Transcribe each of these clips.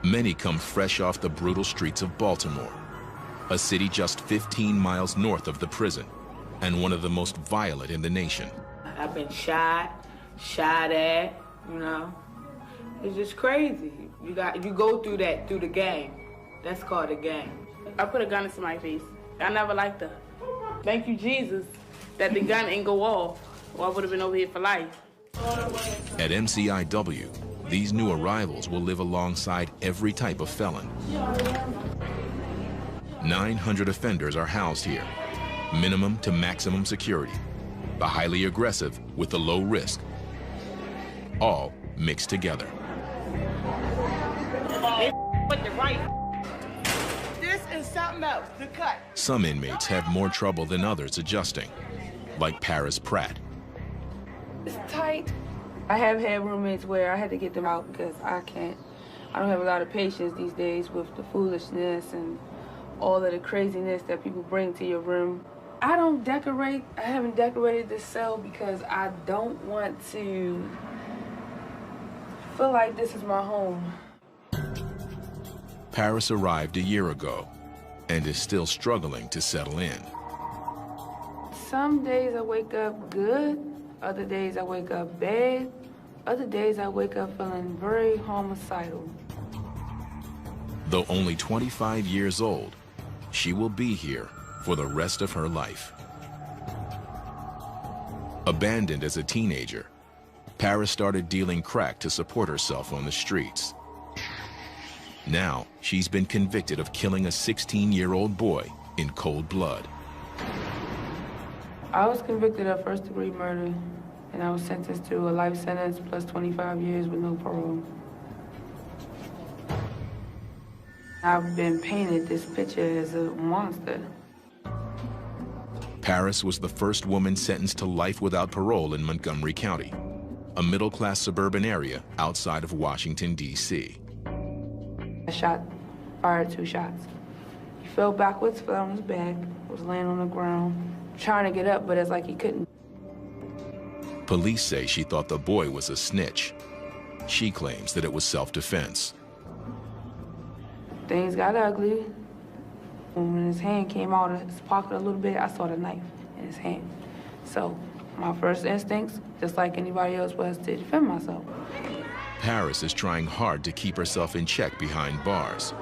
Many come fresh off the brutal streets of Baltimore, a city just 15 miles north of the prison and one of the most violent in the nation. I've been shot at, you know. It's just crazy. You go through that through the game. That's called a game. I put a gun into my face. I never liked her. Thank you, Jesus, that the gun ain't go off, or I would have been over here for life. At MCIW, these new arrivals will live alongside every type of felon. 900 offenders are housed here, minimum to maximum security, the highly aggressive with the low risk, all mixed together. This is something else, the cut. Some inmates have more trouble than others adjusting, like Paris Pratt. It's tight. I have had roommates where I had to get them out because I don't have a lot of patience these days with the foolishness and all of the craziness that people bring to your room. I don't decorate. I haven't decorated this cell because I don't want to feel like this is my home. Paris arrived a year ago and is still struggling to settle in. Some days I wake up good, other days I wake up bad, other days I wake up feeling very homicidal. Though only 25 years old, she will be here for the rest of her life. Abandoned as a teenager, Paris started dealing crack to support herself on the streets. Now, she's been convicted of killing a 16-year-old boy in cold blood. I was convicted of first-degree murder, and I was sentenced to a life sentence plus 25 years with no parole. I've been painted this picture as a monster. Paris was the first woman sentenced to life without parole in Montgomery County, a middle-class suburban area outside of Washington, D.C. I fired 2 shots. He fell backwards, fell on his back, was laying on the ground, trying to get up, but it's like he couldn't. Police say she thought the boy was a snitch. She claims that it was self-defense. Things got ugly. When his hand came out of his pocket a little bit, I saw the knife in his hand. So my first instincts, just like anybody else, was to defend myself. Paris is trying hard to keep herself in check behind bars.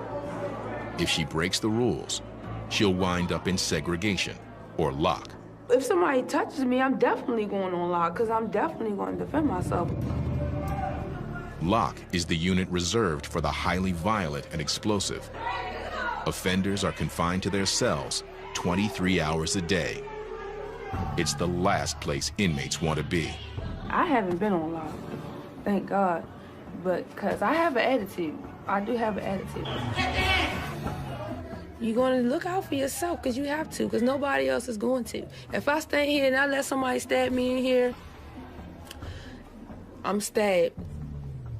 If she breaks the rules, she'll wind up in segregation or lock. If somebody touches me, I'm definitely going on lock, because I'm definitely going to defend myself. Lock is the unit reserved for the highly violent and explosive. Offenders are confined to their cells 23 hours a day. It's the last place inmates want to be. I haven't been on lock, thank God, but because I have an attitude. I do have an attitude. You're going to look out for yourself because you have to, because nobody else is going to. If I stay here and I let somebody stab me in here, I'm stabbed.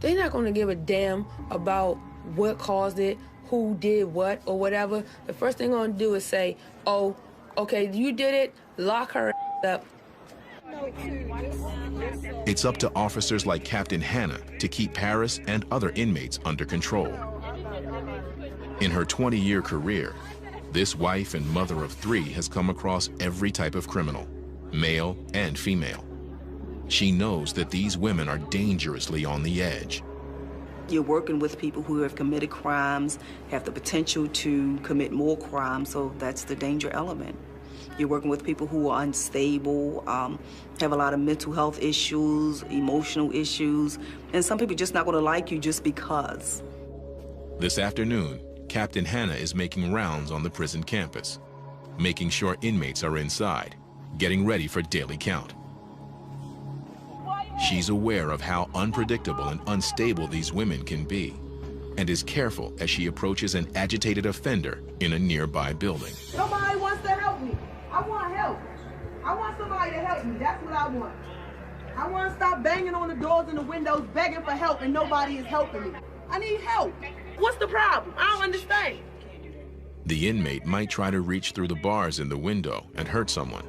They're not going to give a damn about what caused it, who did what, or whatever. The first thing they're going to do is say, oh, okay, you did it, lock her up. It's up to officers like Captain Hannah to keep Paris and other inmates under control. In her 20-year career, this wife and mother of 3 has come across every type of criminal, male and female. She knows that these women are dangerously on the edge. You're working with people who have committed crimes, have the potential to commit more crimes, so that's the danger element. You're working with people who are unstable, have a lot of mental health issues, emotional issues, and some people are just not going to like you just because. This afternoon, Captain Hannah is making rounds on the prison campus, making sure inmates are inside, getting ready for daily count. She's aware of how unpredictable and unstable these women can be, and is careful as she approaches an agitated offender in a nearby building. Somebody wants to help me. I want help. I want somebody to help me. That's what I want. I want to stop banging on the doors and the windows, begging for help, and nobody is helping me. I need help. What's the problem? I don't understand. The inmate might try to reach through the bars in the window and hurt someone.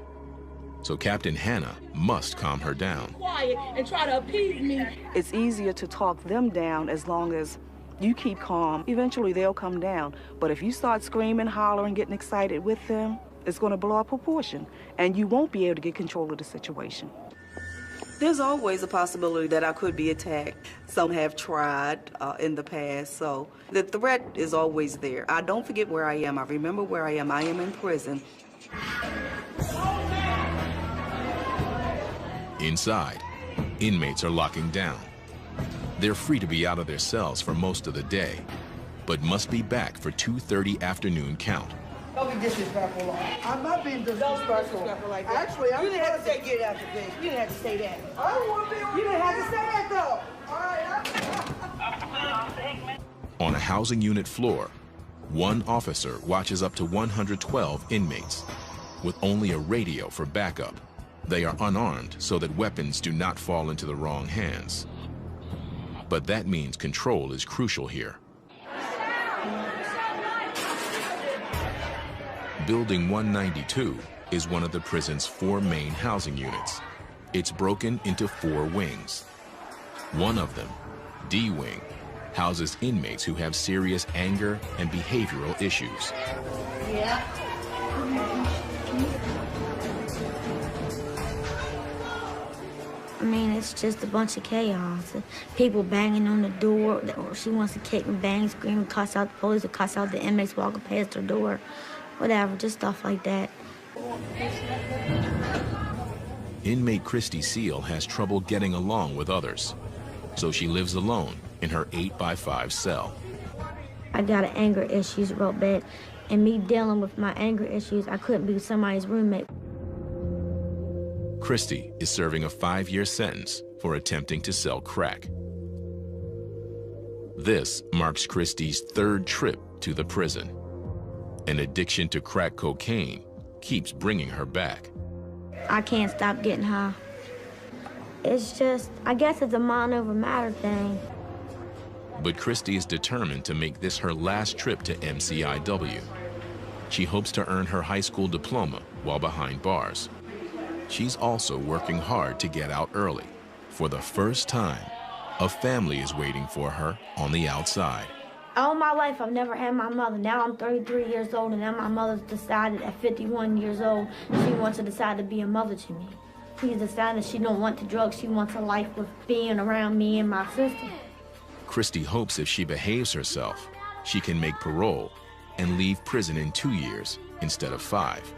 So Captain Hannah must calm her down. Quiet and try to appease me. It's easier to talk them down as long as You keep calm. Eventually, they'll come down. But if you start screaming, hollering, getting excited with them, it's going to blow up proportion, and you won't be able to get control of the situation. There's always a possibility that I could be attacked. Some have tried in the past, so the threat is always there. I don't forget where I am. I remember where I am. I am in prison. Inside, inmates are locking down. They're free to be out of their cells for most of the day, but must be back for 2:30 afternoon count. Don't be disrespectful. I'm not being disrespectful. Like that. Actually, you didn't have to say get out the face. You didn't have to say that. I don't want to be on. You didn't have to say that though. All right. On a housing unit floor, one officer watches up to 112 inmates with only a radio for backup. They are unarmed so that weapons do not fall into the wrong hands. But that means control is crucial here. Building 192 is one of the prison's 4 main housing units. It's broken into 4 wings. One of them, D Wing, houses inmates who have serious anger and behavioral issues. Yeah. I mean, it's just a bunch of chaos. People banging on the door, or she wants to kick and bang, scream, cuss out the police, or cuss out the inmates walking past her door. Whatever, just stuff like that. Inmate Christy Seal has trouble getting along with others, so she lives alone in her 8x5 cell. I got anger issues real bad, and me dealing with my anger issues, I couldn't be somebody's roommate. Christy is serving a 5-year sentence for attempting to sell crack. This marks Christy's 3rd trip to the prison. An addiction to crack cocaine keeps bringing her back. I can't stop getting high. It's just, I guess it's a mind over matter thing. But Christy is determined to make this her last trip to MCIW. She hopes to earn her high school diploma while behind bars. She's also working hard to get out early. For the first time, a family is waiting for her on the outside. All my life, I've never had my mother. Now I'm 33 years old, and now my mother's decided at 51 years old, she wants to decide to be a mother to me. She's decided she don't want the drugs. She wants a life with being around me and my sister. Christy hopes if she behaves herself, she can make parole and leave prison in 2 years instead of 5.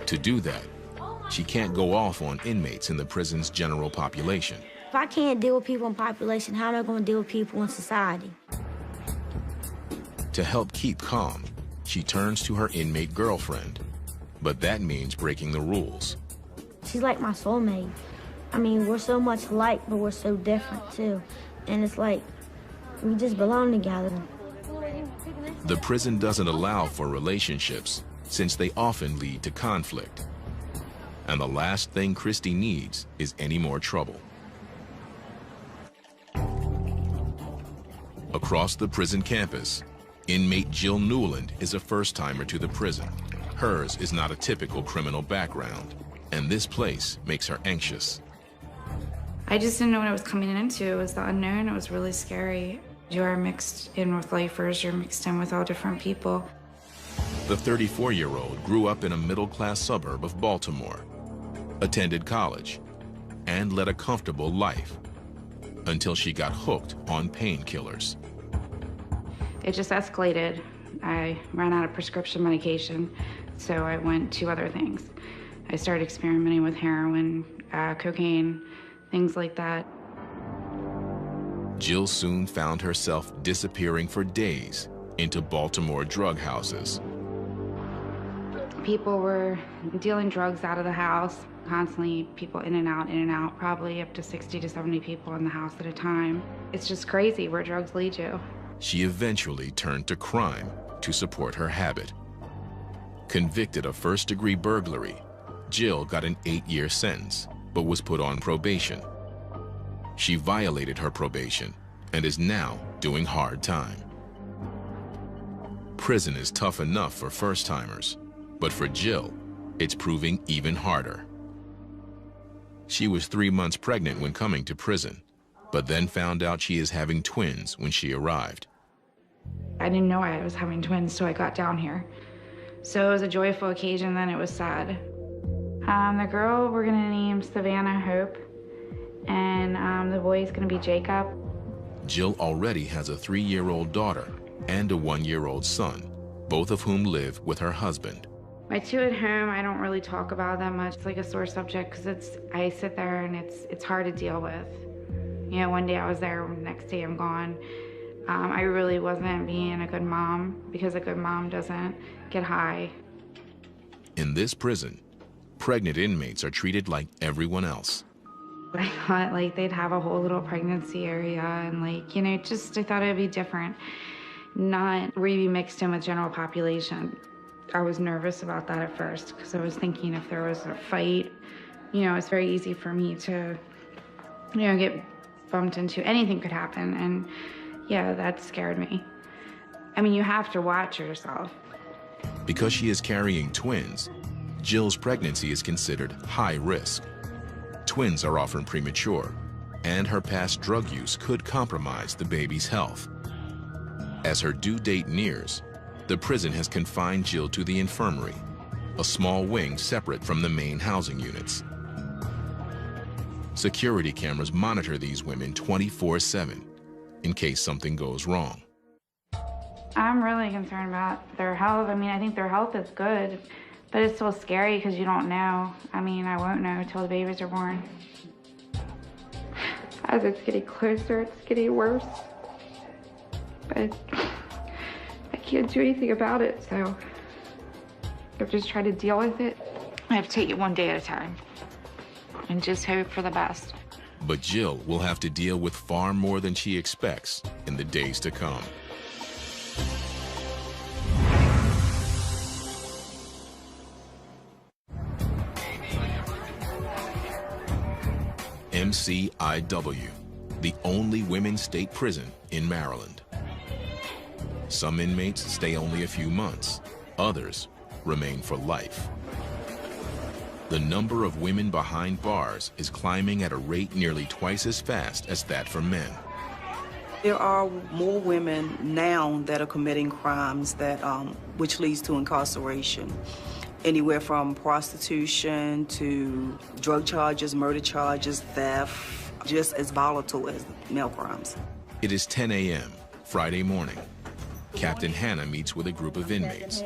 To do that, she can't go off on inmates in the prison's general population. If I can't deal with people in population, how am I going to deal with people in society? To help keep calm, she turns to her inmate girlfriend. But that means breaking the rules. She's like my soulmate. I mean, we're so much alike, but we're so different, too. And it's like, we just belong together. The prison doesn't allow for relationships, since they often lead to conflict. And the last thing Christy needs is any more trouble. Across the prison campus, inmate Jill Newland is a first-timer to the prison. Hers is not a typical criminal background, and this place makes her anxious. I just didn't know what I was coming into. It was the unknown. It was really scary. You are mixed in with lifers. You're mixed in with all different people. The 34-year-old grew up in a middle-class suburb of Baltimore, attended college, and led a comfortable life until she got hooked on painkillers. It just escalated. I ran out of prescription medication, so I went to other things. I started experimenting with heroin, cocaine, things like that. Jill soon found herself disappearing for days into Baltimore drug houses. People were dealing drugs out of the house, constantly people in and out, probably up to 60 to 70 people in the house at a time. It's just crazy where drugs lead you. She eventually turned to crime to support her habit. Convicted of first-degree burglary, Jill got an 8-year sentence, but was put on probation. She violated her probation and is now doing hard time. Prison is tough enough for first-timers, but for Jill, it's proving even harder. She was 3 months pregnant when coming to prison, but then found out she is having twins when she arrived. I didn't know I was having twins till I got down here. So it was a joyful occasion, then it was sad. The girl we're gonna name Savannah Hope, and the boy is gonna be Jacob. Jill already has a 3-year-old daughter and a 1-year-old son, both of whom live with her husband. My two at home, I don't really talk about that much. It's like a sore subject because I sit there and it's hard to deal with. You know, one day I was there, next day I'm gone. I really wasn't being a good mom because a good mom doesn't get high. In this prison, pregnant inmates are treated like everyone else. I thought like they'd have a whole little pregnancy area and like, you know, just I thought it'd be different, not really mixed in with general population. I was nervous about that at first because I was thinking if there was a fight, you know, it's very easy for me to, you know, get bumped into. Anything could happen, and yeah, that scared me. I mean, you have to watch yourself. Because she is carrying twins, Jill's pregnancy is considered high risk. Twins are often premature, and her past drug use could compromise the baby's health. As her due date nears, the prison has confined Jill to the infirmary, a small wing separate from the main housing units. Security cameras monitor these women 24/7 in case something goes wrong. I'm really concerned about their health. I mean, I think their health is good, but it's still scary because you don't know. I mean, I won't know until the babies are born. As it's getting closer, it's getting worse. But I can't do anything about it, so I've just tried to deal with it. I have to take it one day at a time and just hope for the best. But Jill will have to deal with far more than she expects in the days to come. MCIW, the only women's state prison in Maryland. Some inmates stay only a few months, others remain for life. The number of women behind bars is climbing at a rate nearly twice as fast as that for men. There are more women now that are committing crimes that, which leads to incarceration. Anywhere from prostitution to drug charges, murder charges, theft, just as volatile as male crimes. It is 10 a.m. Friday morning. Captain Hannah meets with a group of inmates.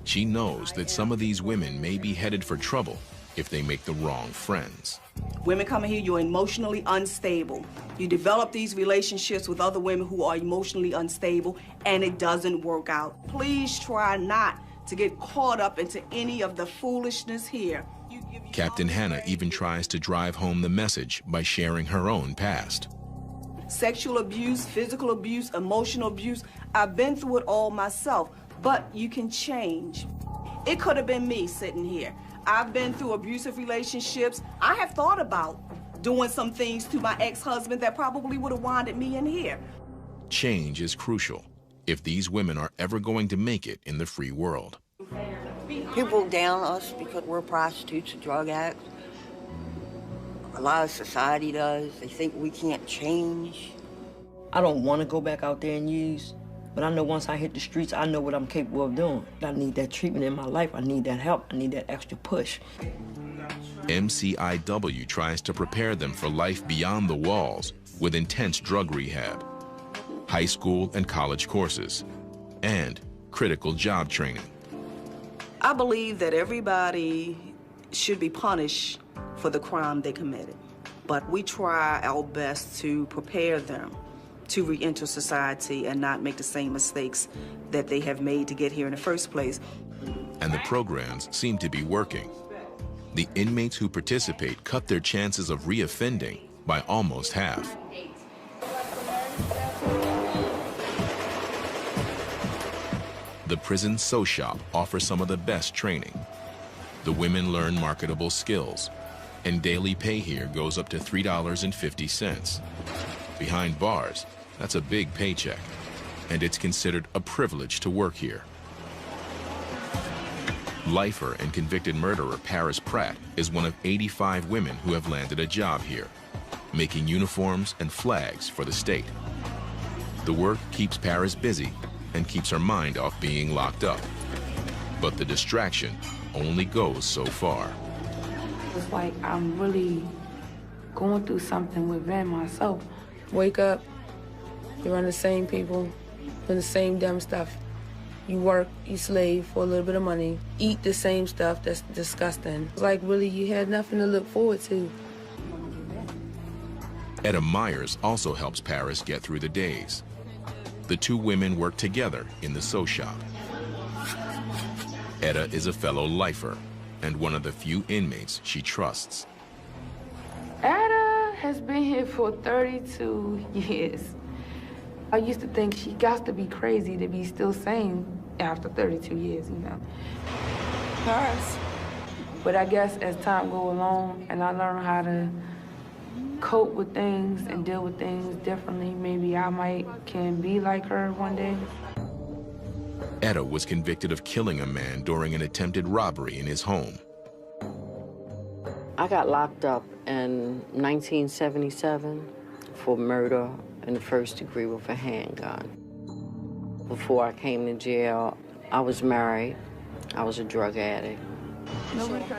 She knows that some of these women may be headed for trouble if they make the wrong friends. Women come in here, you're emotionally unstable. You develop these relationships with other women who are emotionally unstable, and it doesn't work out. Please try not to get caught up into any of the foolishness here. Captain Hannah even tries to drive home the message by sharing her own past. Sexual abuse, physical abuse, emotional abuse, I've been through it all myself, but you can change. It could have been me sitting here. I've been through abusive relationships. I have thought about doing some things to my ex-husband that probably would have winded me in here. Change is crucial if these women are ever going to make it in the free world. People down us because we're prostitutes and drug addicts. A lot of society does. They think we can't change. I don't want to go back out there and use, but I know once I hit the streets, I know what I'm capable of doing. I need that treatment in my life. I need that help. I need that extra push. MCIW tries to prepare them for life beyond the walls with intense drug rehab, high school and college courses, and critical job training. I believe that everybody should be punished for the crime they committed, but we try our best to prepare them to re-enter society and not make the same mistakes that they have made to get here in the first place. And the programs seem to be working. The inmates who participate cut their chances of reoffending by almost half. The prison sew shop offers some of the best training. The women learn marketable skills, and daily pay here goes up to $3.50. Behind bars, that's a big paycheck, and it's considered a privilege to work here. Lifer and convicted murderer Paris Pratt is one of 85 women who have landed a job here. making uniforms and flags for the state. The work keeps Paris busy and keeps her mind off being locked up. But the distraction only goes so far. It's like I'm really going through something within myself. Wake up, you're around the same people, doing the same dumb stuff. You work, you slave for a little bit of money, eat the same stuff that's disgusting. It's like really you had nothing to look forward to. Etta Myers also helps Paris get through the days. The two women work together in the sew shop. Etta is a fellow lifer and one of the few inmates she trusts. Etta has been here for 32 years. I used to think she got to be crazy to be still sane after 32 years, you know. Paris. But I guess as time goes along and I learn how to cope with things and deal with things differently, maybe I can be like her one day. Etta was convicted of killing a man during an attempted robbery in his home. I got locked up in 1977 for murder in the first degree with a handgun. Before I came to jail, I was married. I was a drug addict.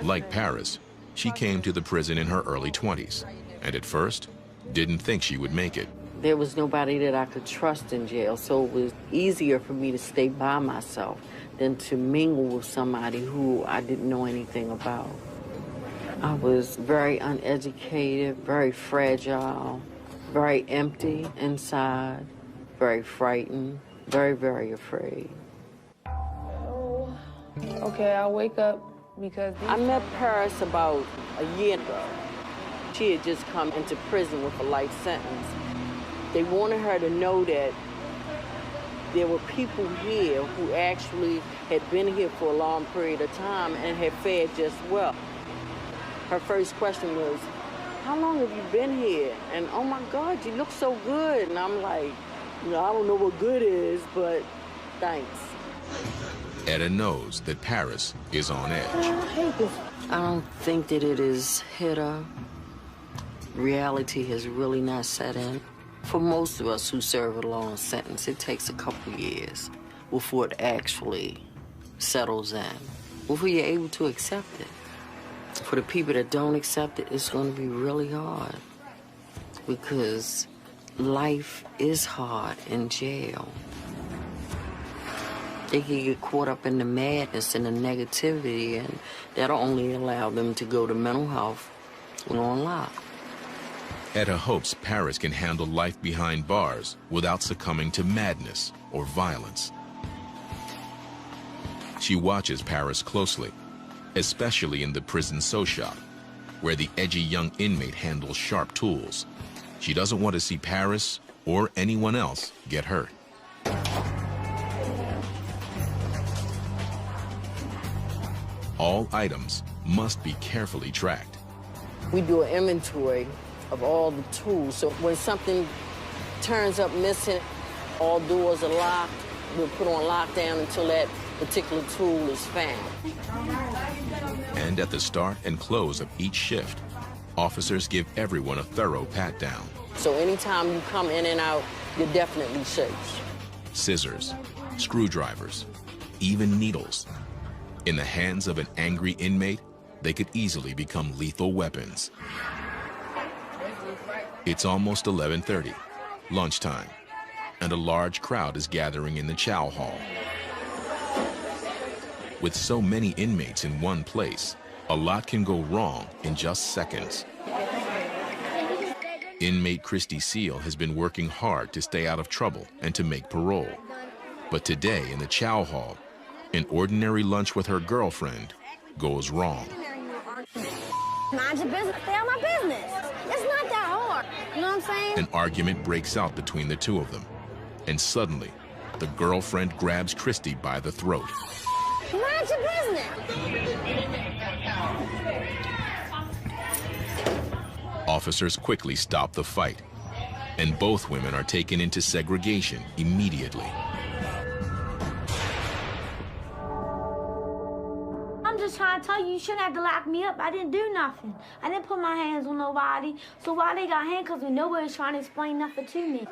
Like Paris, she came to the prison in her early 20s, and at first, didn't think she would make it. There was nobody that I could trust in jail, so it was easier for me to stay by myself than to mingle with somebody who I didn't know anything about. I was very uneducated, very fragile, very empty inside, very frightened, very, very afraid. Okay, I wake up because... I met Paris about a year ago. She had just come into prison with a life sentence. They wanted her to know that there were people here who actually had been here for a long period of time and had fared just well. Her first question was, how long have you been here? And oh my God, you look so good. And I'm like, you know, I don't know what good is, but thanks. Etta knows that Paris is on edge. I hate this. I don't think that it has hit her. Reality has really not set in. For most of us who serve a long sentence, it takes a couple years before it actually settles in, before you're able to accept it. For the people that don't accept it, it's going to be really hard because life is hard in jail. They can get caught up in the madness and the negativity, and that'll only allow them to go to mental health and on lock. Etta hopes Paris can handle life behind bars without succumbing to madness or violence. She watches Paris closely, especially in the prison sew shop, where the edgy young inmate handles sharp tools. She doesn't want to see Paris or anyone else get hurt. All items must be carefully tracked. We do an inventory of all the tools, so when something turns up missing, all doors are locked, we'll put on lockdown until that particular tool is found. And at the start and close of each shift, officers give everyone a thorough pat-down. So anytime you come in and out, you're definitely safe. Scissors, screwdrivers, even needles. In the hands of an angry inmate, they could easily become lethal weapons. It's almost 11:30, lunchtime, and a large crowd is gathering in the chow hall. With so many inmates in one place, a lot can go wrong in just seconds. Inmate Christy Seal has been working hard to stay out of trouble and to make parole. But today in the chow hall, an ordinary lunch with her girlfriend goes wrong. Mind your business, stay out of my business. It's not that hard, you know what I'm saying? An argument breaks out between the two of them, and suddenly, the girlfriend grabs Christy by the throat. Mind your business. Officers quickly stop the fight, and both women are taken into segregation immediately. I'm just trying to tell you, you shouldn't have to lock me up. I didn't do nothing. I didn't put my hands on nobody. So why they got handcuffs when nobody's trying to explain nothing to me?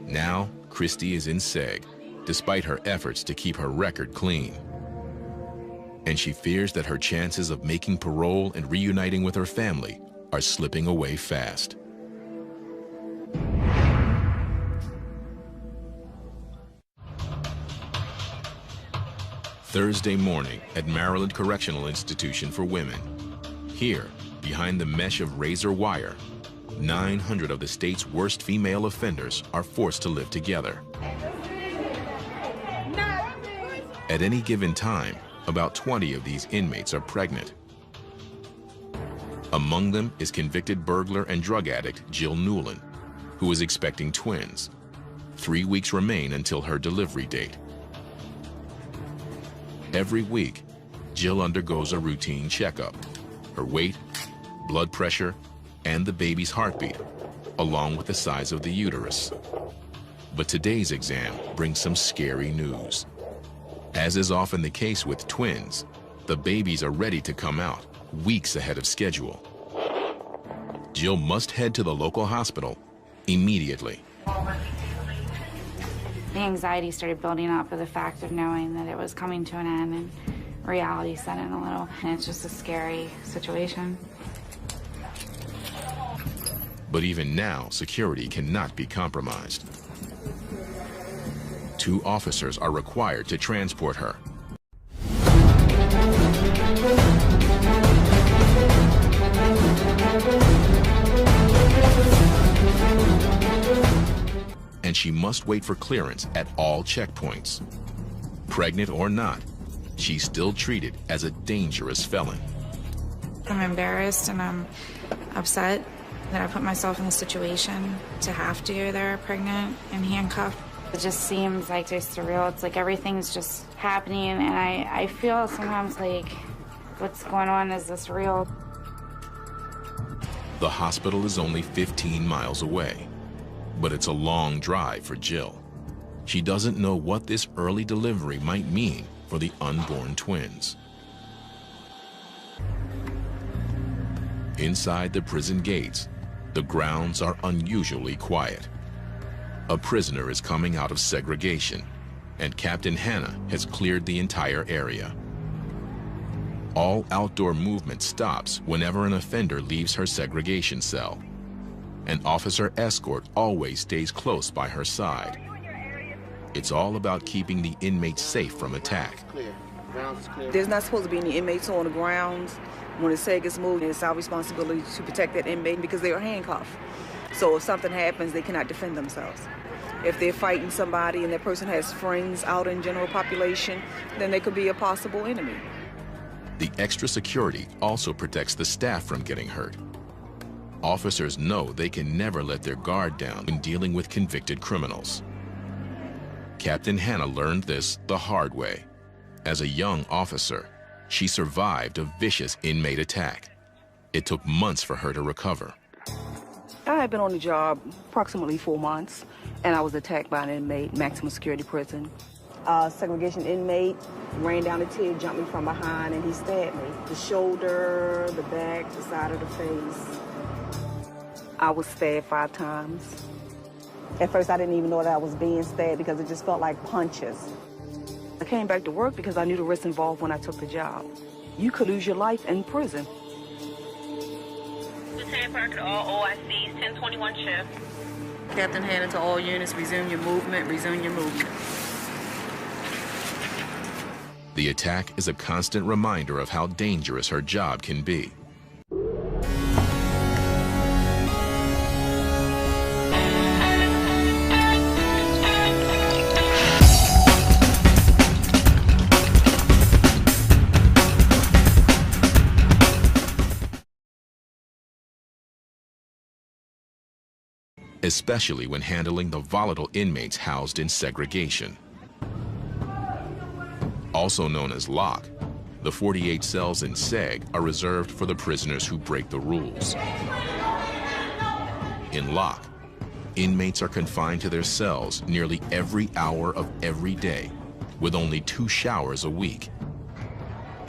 Now, Christy is in seg, despite her efforts to keep her record clean. And she fears that her chances of making parole and reuniting with her family are slipping away fast. Thursday morning at Maryland Correctional Institution for Women. Here, behind the mesh of razor wire, 900 of the state's worst female offenders are forced to live together. At any given time, about 20 of these inmates are pregnant. Among them is convicted burglar and drug addict Jill Newland, who is expecting twins. 3 weeks remain until her delivery date. Every week, Jill undergoes a routine checkup: her weight, blood pressure, and the baby's heartbeat, along with the size of the uterus. But today's exam brings some scary news. As is often the case with twins, the babies are ready to come out weeks ahead of schedule. Jill must head to the local hospital immediately. The anxiety started building up with the fact of knowing that it was coming to an end, and reality set in a little, and it's just a scary situation. But even now, security cannot be compromised. 2 officers are required to transport her. And she must wait for clearance at all checkpoints. Pregnant or not, she's still treated as a dangerous felon. I'm embarrassed and I'm upset that I put myself in the situation to have to go there pregnant and handcuffed. It just seems like it's surreal. It's like everything's just happening, and I feel sometimes like, what's going on? Is this real? The hospital is only 15 miles away, but it's a long drive for Jill. She doesn't know what this early delivery might mean for the unborn twins. Inside the prison gates, the grounds are unusually quiet. A prisoner is coming out of segregation, and Captain Hannah has cleared the entire area. All outdoor movement stops whenever an offender leaves her segregation cell. An officer escort always stays close by her side. It's all about keeping the inmates safe from attack. There's not supposed to be any inmates on the grounds. When the seg is moved, it's our responsibility to protect that inmate because they are handcuffed. So if something happens, they cannot defend themselves. If they're fighting somebody and that person has friends out in general population, then they could be a possible enemy. The extra security also protects the staff from getting hurt. Officers know they can never let their guard down when dealing with convicted criminals. Captain Hannah learned this the hard way. As a young officer, she survived a vicious inmate attack. It took months for her to recover. I had been on the job approximately 4 months, and I was attacked by an inmate, maximum security prison. Segregation inmate ran down the tier, jumped me from behind, and he stabbed me. The shoulder, the back, the side of the face. I was stabbed 5 times. At first, I didn't even know that I was being stabbed because it just felt like punches. I came back to work because I knew the risks involved when I took the job. You could lose your life in prison. Lieutenant Parker to all OICs, 1021 shift. Captain Hannah to all units, resume your movement, resume your movement. The attack is a constant reminder of how dangerous her job can be. Especially when handling the volatile inmates housed in segregation. Also known as lock, the 48 cells in seg are reserved for the prisoners who break the rules. In lock, inmates are confined to their cells nearly every hour of every day, with only 2 showers a week.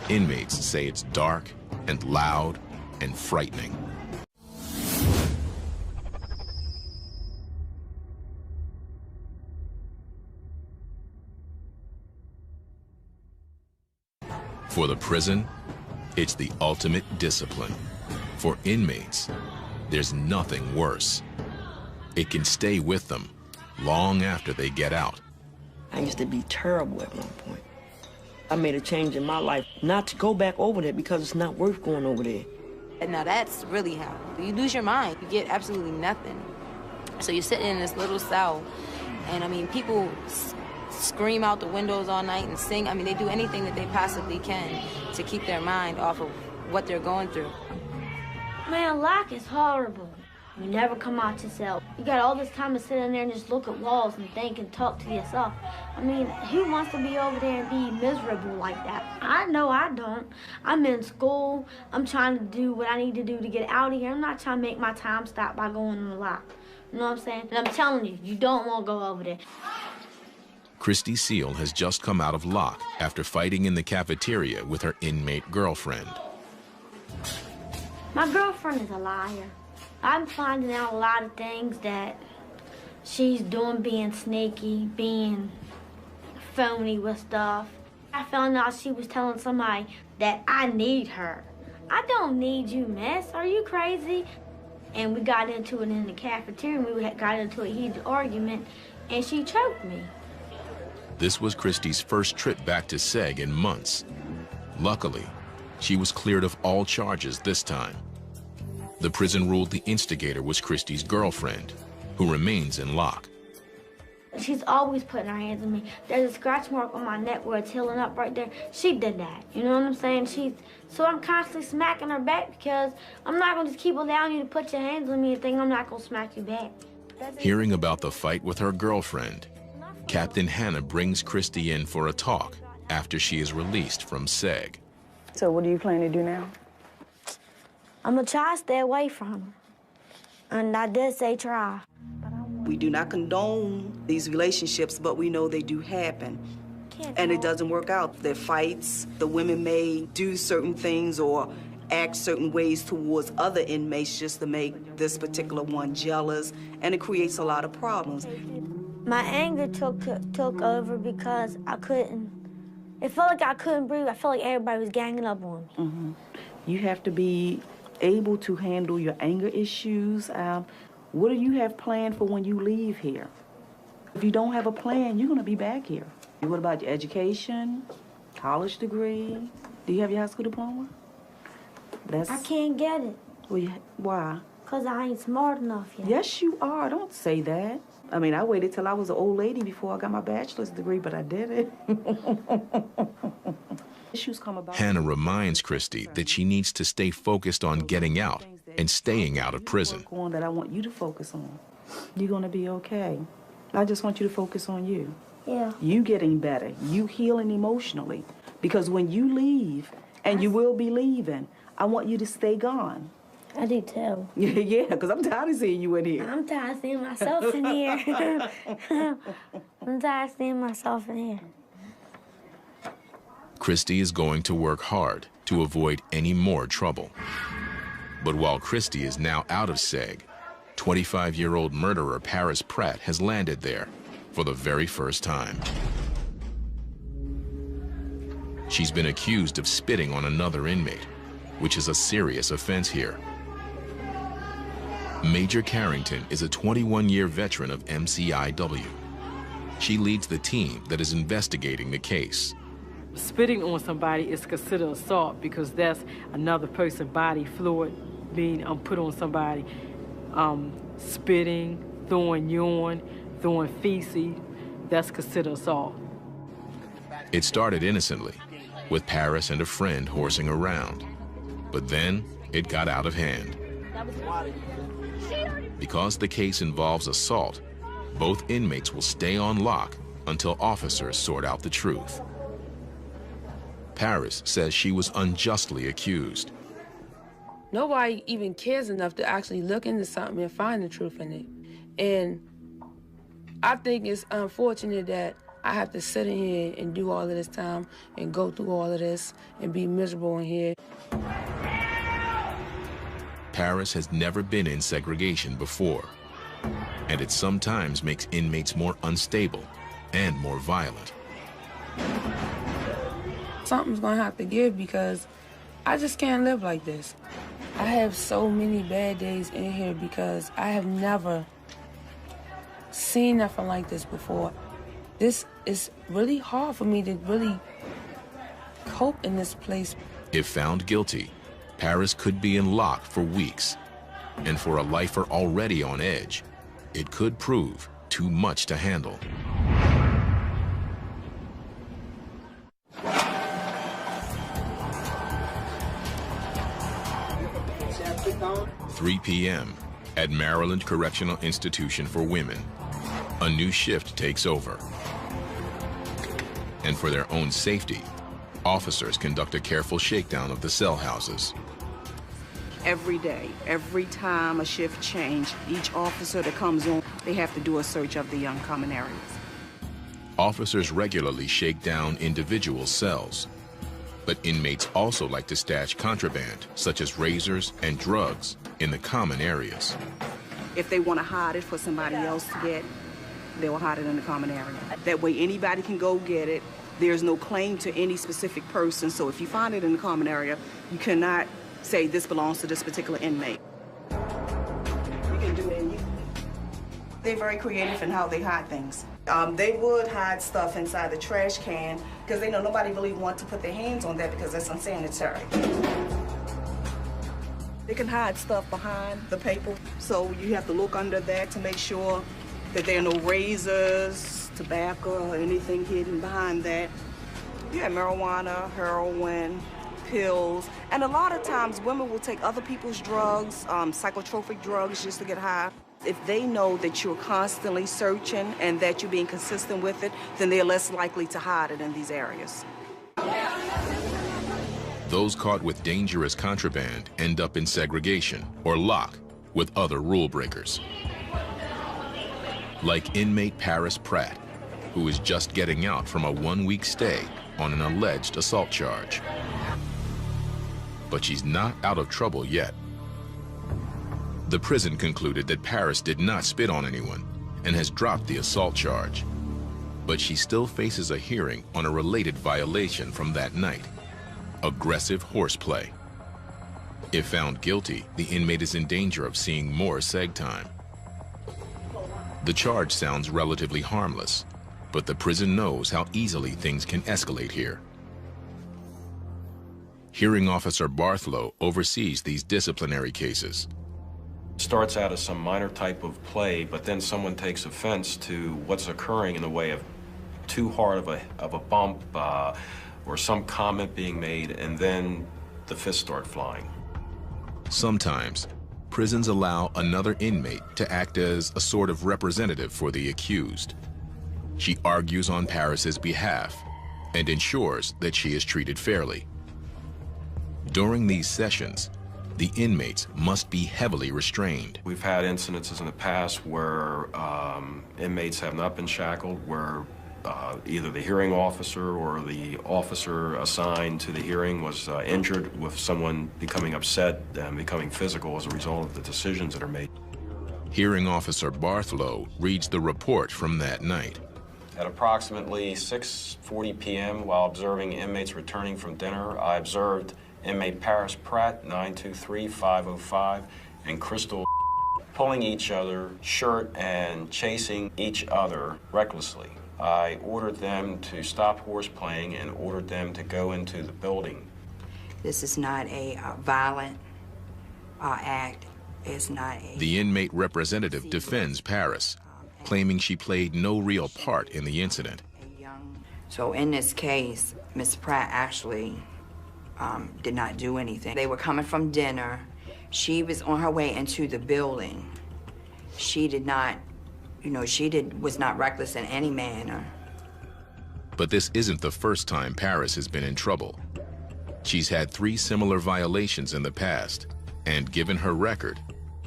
Inmates say it's dark and loud and frightening. For the prison, it's the ultimate discipline. For inmates, there's nothing worse. It can stay with them long after they get out. I used to be terrible at one point. I made a change in my life not to go back over there because it's not worth going over there. And now that's really how you lose your mind. You get absolutely nothing. So you're sitting in this little cell, and I mean, people scream out the windows all night and sing. I mean, they do anything that they possibly can to keep their mind off of what they're going through. Man, lock is horrible. You never come out your cell. You got all this time to sit in there and just look at walls and think and talk to yourself. I mean, who wants to be over there and be miserable like that? I know I don't. I'm in school. I'm trying to do what I need to do to get out of here. I'm not trying to make my time stop by going on the lock. You know what I'm saying? And I'm telling you, you don't want to go over there. Christy Seal has just come out of lock after fighting in the cafeteria with her inmate girlfriend. My girlfriend is a liar. I'm finding out a lot of things that she's doing, being sneaky, being phony with stuff. I found out she was telling somebody that I need her. I don't need you, miss. Are you crazy? And we got into it in the cafeteria, and we got into a huge argument, and she choked me. This was Christy's first trip back to SEG in months. Luckily, she was cleared of all charges this time. The prison ruled the instigator was Christy's girlfriend, who remains in lock. She's always putting her hands on me. There's a scratch mark on my neck where it's healing up right there. She did that, you know what I'm saying? So I'm constantly smacking her back because I'm not going to just keep allowing you to put your hands on me and think I'm not going to smack you back. Hearing about the fight with her girlfriend, Captain Hannah brings Christy in for a talk after she is released from SEG. So what do you plan to do now? I'm going to try to stay away from her. And I did say try. We do not condone these relationships, but we know they do happen. And it doesn't work out. There are fights. The women may do certain things or act certain ways towards other inmates just to make this particular one jealous, and it creates a lot of problems. My anger took over because I couldn't. It felt like I couldn't breathe. I felt like everybody was ganging up on me. Mm-hmm. You have to be able to handle your anger issues. What do you have planned for when you leave here? If you don't have a plan, you're going to be back here. What about your education, college degree? Do you have your high school diploma? I can't get it. Well, why? Because I ain't smart enough yet. Yes, you are. Don't say that. I mean, I waited till I was an old lady before I got my bachelor's degree, but I did it. Issues come about. Hannah reminds Christy that she needs to stay focused on getting out and staying out of prison. That I want you to focus on. You're going to be okay. I just want you to focus on you. Yeah. You getting better. You healing emotionally. Because when you leave, and you will be leaving, I want you to stay gone. I do too. Yeah, because I'm tired of seeing you in here. I'm tired of seeing myself in here. I'm tired of seeing myself in here. Christy is going to work hard to avoid any more trouble. But while Christy is now out of SEG, 25-year-old murderer Paris Pratt has landed there for the very first time. She's been accused of spitting on another inmate, which is a serious offense here. Major Carrington is a 21-year veteran of MCIW. She leads the team that is investigating the case. Spitting on somebody is considered assault because that's another person's body fluid being put on somebody. Spitting, throwing urine, throwing feces, that's considered assault. It started innocently, with Paris and a friend horsing around. But then it got out of hand. Because the case involves assault, both inmates will stay on lock until officers sort out the truth. Paris says she was unjustly accused. Nobody even cares enough to actually look into something and find the truth in it. And I think it's unfortunate that I have to sit in here and do all of this time and go through all of this and be miserable in here. Paris has never been in segregation before, and it sometimes makes inmates more unstable and more violent. Something's gonna have to give because I just can't live like this. I have so many bad days in here because I have never seen nothing like this before. This is really hard for me to really cope in this place. If found guilty, Paris could be in lock for weeks. And for a lifer already on edge, it could prove too much to handle. 3 p.m. at Maryland Correctional Institution for Women. A new shift takes over. And for their own safety, officers conduct a careful shakedown of the cell houses. Every day, every time a shift change, each officer that comes on, they have to do a search of the common areas. Officers regularly shake down individual cells, but inmates also like to stash contraband, such as razors and drugs, in the common areas. If they want to hide it for somebody else to get, they will hide it in the common area. That way anybody can go get it. There's no claim to any specific person, so if you find it in the common area, you cannot say this belongs to this particular inmate. You can do it. They're very creative in how they hide things. They would hide stuff inside the trash can because they know nobody really wants to put their hands on that because that's unsanitary. They can hide stuff behind the paper, so you have to look under that to make sure that there are no razors, tobacco, or anything hidden behind that. You have marijuana, heroin, pills, and a lot of times women will take other people's drugs, psychotropic drugs, just to get high. If they know that you're constantly searching and that you're being consistent with it, then they're less likely to hide it in these areas. Those caught with dangerous contraband end up in segregation or lock with other rule breakers. Like inmate Paris Pratt, who is just getting out from a 1-week stay on an alleged assault charge. But she's not out of trouble yet. The prison concluded that Paris did not spit on anyone and has dropped the assault charge. But she still faces a hearing on a related violation from that night: aggressive horseplay. If found guilty, the inmate is in danger of seeing more seg time. The charge sounds relatively harmless, but the prison knows how easily things can escalate here. Hearing Officer Barthlow oversees these disciplinary cases. Starts out as some minor type of play, but then someone takes offense to what's occurring in the way of too hard of a bump or some comment being made, and then the fists start flying. Sometimes, prisons allow another inmate to act as a sort of representative for the accused. She argues on Paris's behalf and ensures that she is treated fairly. During these sessions, the inmates must be heavily restrained. We've had incidences in the past where inmates have not been shackled, where either the hearing officer or the officer assigned to the hearing was injured, with someone becoming upset and becoming physical as a result of the decisions that are made. Hearing Officer Barthlow reads the report from that night. At approximately 6:40 p.m., while observing inmates returning from dinner, I observed inmate Paris Pratt, 923-505, and Crystal pulling each other's shirt and chasing each other recklessly. I ordered them to stop horseplaying and ordered them to go into the building. This is not a violent act. It's not a... The inmate representative defends Paris, claiming she played no real part in the incident. So in this case, Ms. Pratt actually did not do anything. They were coming from dinner. She was on her way into the building. She did not, was not reckless in any manner. But this isn't the first time Paris has been in trouble. She's had 3 similar violations in the past, and given her record,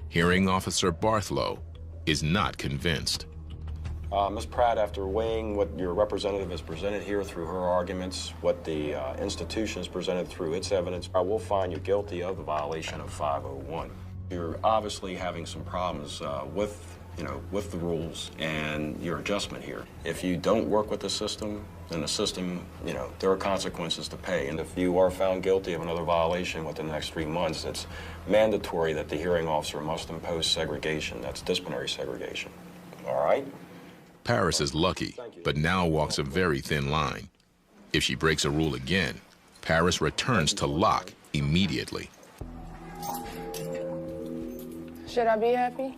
Hearing Officer Barthlow is not convinced. Ms. Pratt, after weighing what your representative has presented here through her arguments, what the institution has presented through its evidence, I will find you guilty of the violation of 501. You're obviously having some problems with the rules and your adjustment here. If you don't work with the system, then the system, there are consequences to pay. And if you are found guilty of another violation within the next 3 months, it's mandatory that the hearing officer must impose segregation. That's disciplinary segregation. All right? Paris is lucky, but now walks a very thin line. If she breaks a rule again, Paris returns to lock immediately. Should I be happy?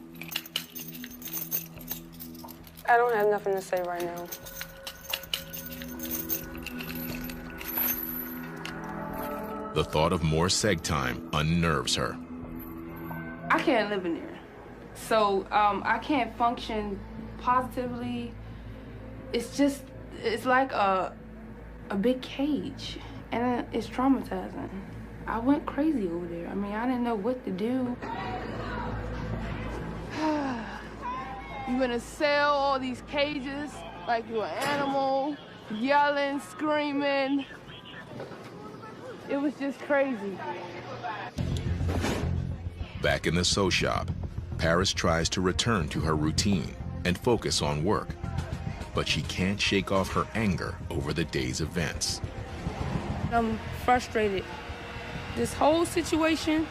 I don't have nothing to say right now. The thought of more seg time unnerves her. I can't live in there. So I can't function positively. It's like a big cage, and it's traumatizing. I went crazy over there. I mean, I didn't know what to do. You're in a cell, all these cages, like you're an animal, yelling, screaming. It was just crazy. Back in the sew shop, Paris tries to return to her routine and focus on work, but she can't shake off her anger over the day's events. I'm frustrated. This whole situation,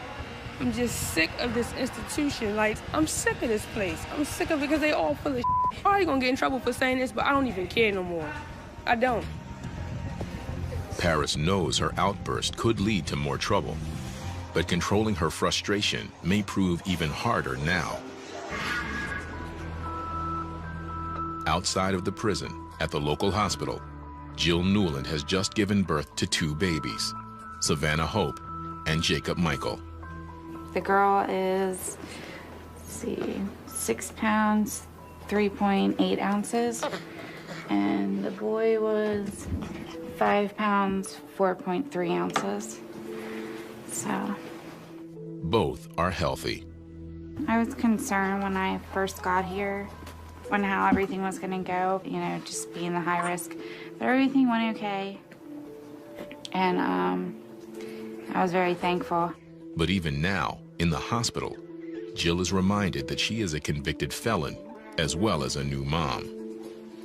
I'm just sick of this institution. Like, I'm sick of this place. I'm sick of it because they all full of shit. I'm probably gonna get in trouble for saying this, but I don't even care no more. I don't. Paris knows her outburst could lead to more trouble, but controlling her frustration may prove even harder now. Outside of the prison, at the local hospital, Jill Newland has just given birth to 2 babies, Savannah Hope and Jacob Michael. The girl is, let's see, 6 pounds, 3.8 ounces, and the boy was 5 pounds, 4.3 ounces. So. Both are healthy. I was concerned when I first got here, on how everything was gonna go, just being the high risk, but everything went okay. And I was very thankful. But even now, in the hospital, Jill is reminded that she is a convicted felon, as well as a new mom.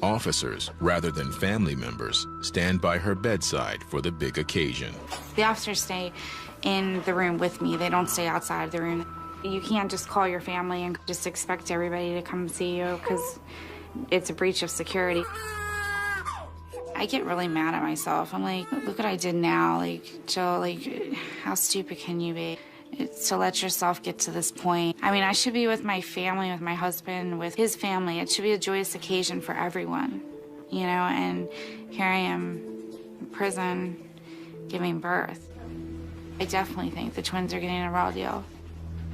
Officers, rather than family members, stand by her bedside for the big occasion. The officers stay in the room with me. They don't stay outside the room. You can't just call your family and just expect everybody to come see you because it's a breach of security. I get really mad at myself. I'm like, look what I did now. Like, Jill, like, how stupid can you be? To let yourself get to this point. I mean, I should be with my family, with my husband, with his family. It should be a joyous occasion for everyone, and here I am in prison giving birth. I definitely think the twins are getting a raw deal.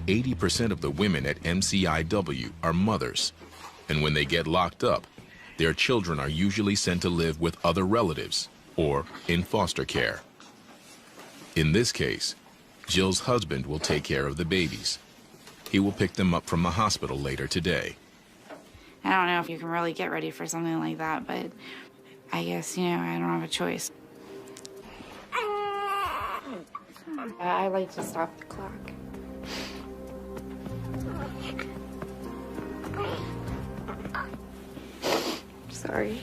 80% of the women at MCIW are mothers, and when they get locked up, their children are usually sent to live with other relatives or in foster care. In this case, Jill's husband will take care of the babies. He will pick them up from the hospital later today. I don't know if you can really get ready for something like that, but I guess, I don't have a choice. I like to stop the clock. Sorry.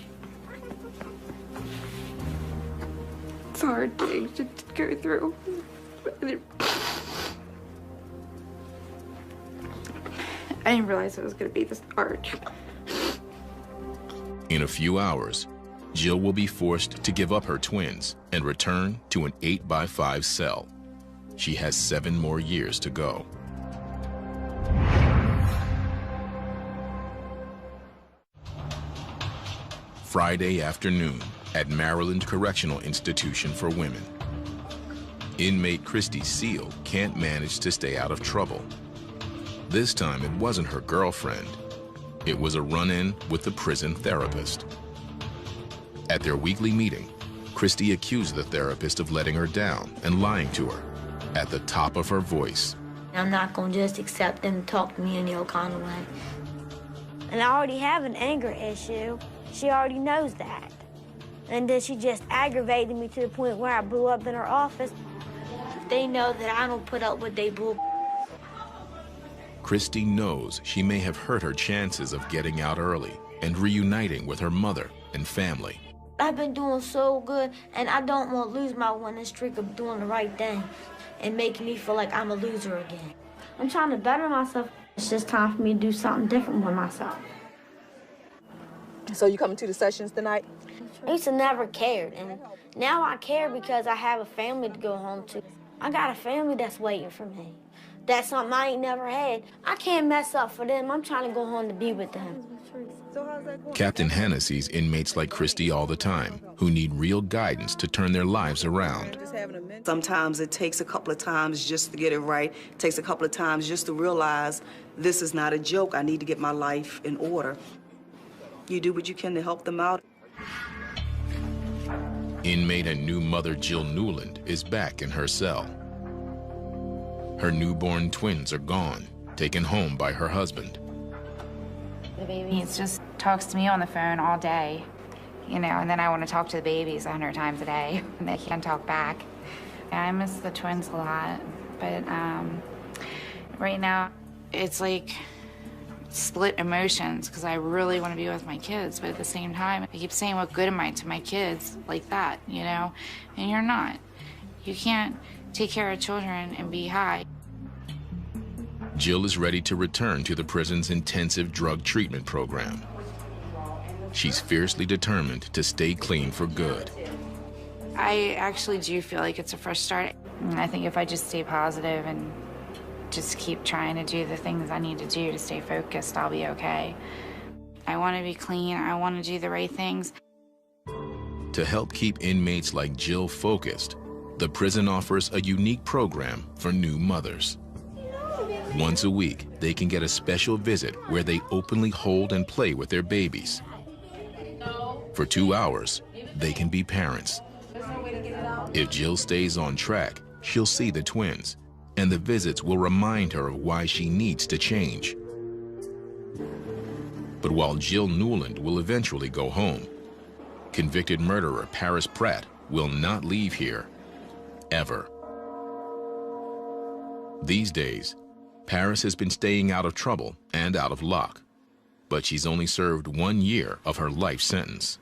It's a hard thing to go through. I didn't realize it was going to be this hard. In a few hours, Jill will be forced to give up her twins and return to an 8x5 cell. She has 7 more years to go. Friday afternoon at Maryland Correctional Institution for Women. Inmate Christy Seal can't manage to stay out of trouble. This time it wasn't her girlfriend. It was a run-in with the prison therapist. At their weekly meeting, Christy accused the therapist of letting her down and lying to her at the top of her voice. I'm not going to just accept them to talk to me any old kind of way. And I already have an anger issue. She already knows that. And then she just aggravated me to the point where I blew up in her office. They know that I don't put up with they bull. Christy knows she may have hurt her chances of getting out early and reuniting with her mother and family. I've been doing so good, and I don't want to lose my winning streak of doing the right thing and making me feel like I'm a loser again. I'm trying to better myself. It's just time for me to do something different with myself. So you coming to the sessions tonight? I used to never cared, and now I care because I have a family to go home to. I got a family that's waiting for me. That's something I ain't never had. I can't mess up for them. I'm trying to go home to be with them. Captain Hannah sees inmates like Christy all the time who need real guidance to turn their lives around. Sometimes it takes a couple of times just to get it right. It takes a couple of times just to realize this is not a joke. I need to get my life in order. You do what you can to help them out. Inmate and new mother Jill Newland is back in her cell. Her newborn twins are gone, taken home by her husband. The baby just talks to me on the phone all day, you know, and then I want to talk to the babies 100 times a day, and they can't talk back. I miss the twins a lot, but right now it's like split emotions because I really want to be with my kids, but at the same time, I keep saying, what good am I to my kids like that, you know? And you're not. You can't take care of children and be high. Jill is ready to return to the prison's intensive drug treatment program. She's fiercely determined to stay clean for good. I actually do feel like it's a fresh start. I think if I just stay positive and just keep trying to do the things I need to do to stay focused, I'll be okay. I want to be clean. I want to do the right things. To help keep inmates like Jill focused, the prison offers a unique program for new mothers. Once a week, they can get a special visit where they openly hold and play with their babies. For 2 hours, they can be parents. If Jill stays on track, she'll see the twins, and the visits will remind her of why she needs to change. But while Jill Newland will eventually go home, convicted murderer Paris Pratt will not leave here, ever. These days, Paris has been staying out of trouble and out of luck, but she's only served 1 year of her life sentence.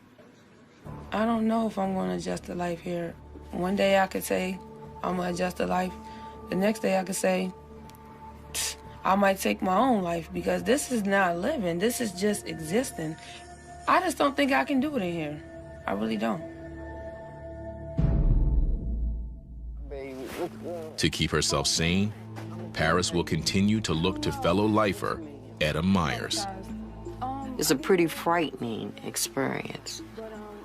I don't know if I'm going to adjust to life here. One day I could say I'm going to adjust to life. The next day I could say I might take my own life because this is not living. This is just existing. I just don't think I can do it in here. I really don't. To keep herself sane, Paris will continue to look to fellow lifer Etta Myers. It's a pretty frightening experience.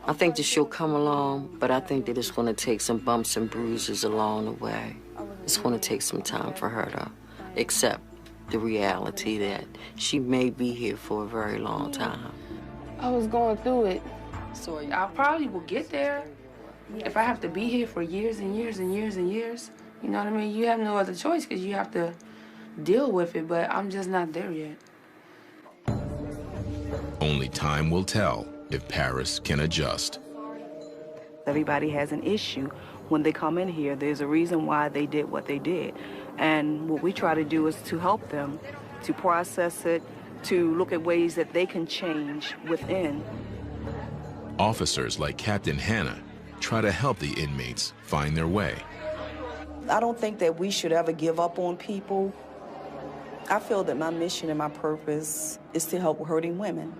I think that she'll come along, but I think that it's going to take some bumps and bruises along the way. It's going to take some time for her to accept the reality that she may be here for a very long time. I was going through it, so I probably will get there. If I have to be here for years and years and years and years, you know what I mean? You have no other choice because you have to deal with it, but I'm just not there yet. Only time will tell if Paris can adjust. Everybody has an issue. When they come in here, there's a reason why they did what they did. And what we try to do is to help them, to process it, to look at ways that they can change within. Officers like Captain Hannah try to help the inmates find their way. I don't think that we should ever give up on people. I feel that my mission and my purpose is to help hurting women.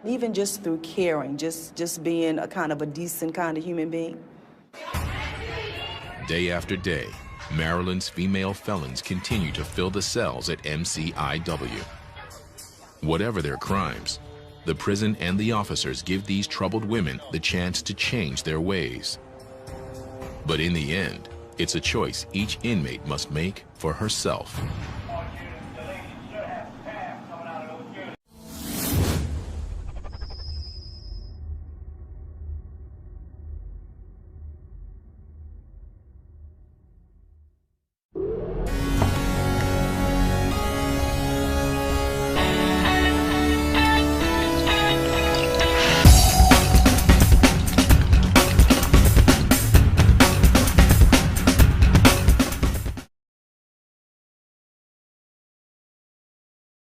Even just through caring, just being a kind of a decent kind of human being. Day after day, Maryland's female felons continue to fill the cells at MCIW. Whatever their crimes, the prison and the officers give these troubled women the chance to change their ways. But in the end, it's a choice each inmate must make for herself.